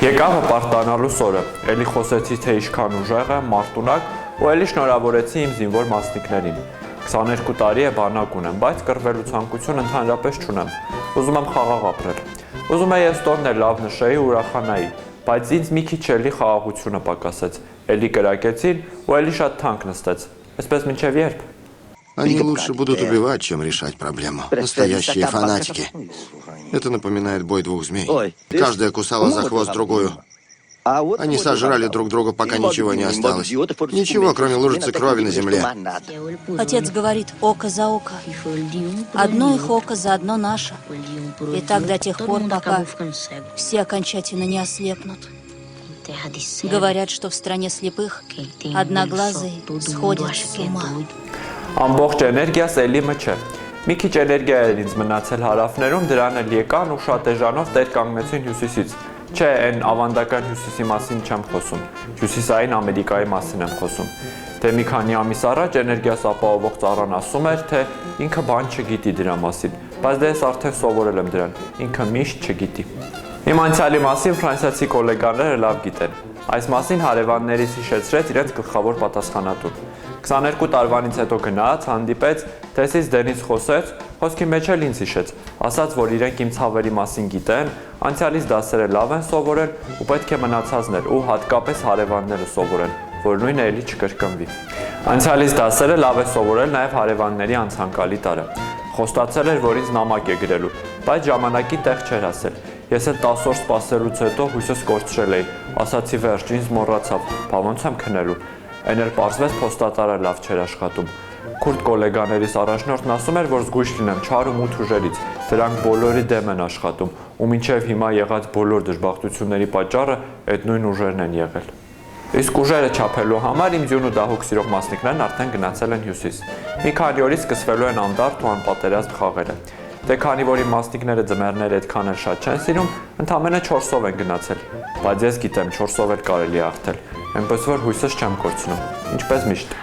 Եկավ հպարտանալու սորը, էլի խոսեցի, թե ինչքան ուժեղ եմ, մարտունակ, ու էլի շնորհավորեցի իմ զինվոր մասնիկներին։ 22 տարի է բանակ ունեմ, բայց կռվելու ցանկություն ընդհանրապես չունեմ։ Ուզում եմ խաղաղ ապրել։ Ուզում եմ ես տոնն էլ լավ նշեի ու ուրախանայի, բայց ինձ մի քիչ էլի խաղաղությունը պակասեց։ Էլի կրակեցին ու էլի շատ թանկ նստեց։ Այսպես մինչև երբ։ Они лучше будут убивать, чем решать проблему. Настоящие фанатики. Это напоминает бой двух змей. Каждая кусала за хвост другую. Они сожрали друг друга, пока ничего не осталось. Ничего, кроме лужицы крови на земле. Отец говорит, око за око. Одно их око, заодно наше. И так до тех пор, пока все окончательно не ослепнут. Говорят, что в стране слепых одноглазые сходят с ума. Ամբողջ էներգիաս էլի մը չէ։ Մի քիչ էներգիա էր ինձ մնացել հարավներում, դրան էլ եկան ու շատ էժանով տեր կանգնեցին հյուսիսից։ Չէ, այն ավանդական հյուսիսի մասին չեմ խոսում։ Հյուսիսային Ամերիկայի մասին եմ խոսում։ Դե մի քանի ամիս առաջ էներգիաս ապահովող ծառան ասում էր, թե ինքը բան չգիտի դրա մասին, բայց դե ես արդեն սովորել եմ դրան։ Ինքը միշտ չգիտի։ Իմ անցյալի մասին ֆրանսիացի գոլեգաները լավ գիտեն։ Այս մասին հարևաններից հիշեցրեց իրենց գլխավոր պատասխանատուն։ 22 տարվանից հետո գնաց, հանդիպեց, տեսից դենից խոսեց, խոսքի մեջ էլ ինձ հիշեց, ասաց, որ իրենք իմ ցավերի մասին գիտեն, անցյալից դասերը լավ են սովորել ու պետք է մնացածներ ու հատկապես հարևանները սովորեն, որ նույնը էլի չկրկնվի։ Անցյալից դասերը լավ է սովորել նաև հարևանների անցանկալի տարը։ Խոստացել էր, որ ինձ նամակ է գրելու, բայց ժամանակի տեղ չէր ասել։ Ես էլ 10 օր սպասելուց հետո հույսս կորցրել էի, ասացի վերջ, ինձ մոռացավ, բա ոնց եմ քնելու։ Այն էլ պարզվեց փոստատարը լավ չէր աշխատում։ Քուրդ գոլեգաներիս առաջնորդն ասում էր, որ զգույշ լինեմ չար ու մութ ուժերից, դրանք բոլորի դեմ են աշխատում, ու մինչև հիմա եղած բոլոր դժբախտությունների պատճառը այդ նույն ուժերն են եղել։ Իսկ ուժերը չափելու համար իմ ձյուն ու դահուկ սիրող մասնիկներն արդեն գնացել են հյուսիս։ Մի քանի օրից սկսվելու են անդարտ ու անպատերազմ խաղերը։ Դե քանի որ իմ մասնիկները ձմեռները այդքան էլ շատ չեն սիրում, ընդամենը 4-ով են գնացել, բայց ես գիտեմ 4-ով էլ կարելի է հաղթել, այնպես որ հույսս չեմ կորցնում, ինչպես միշտ։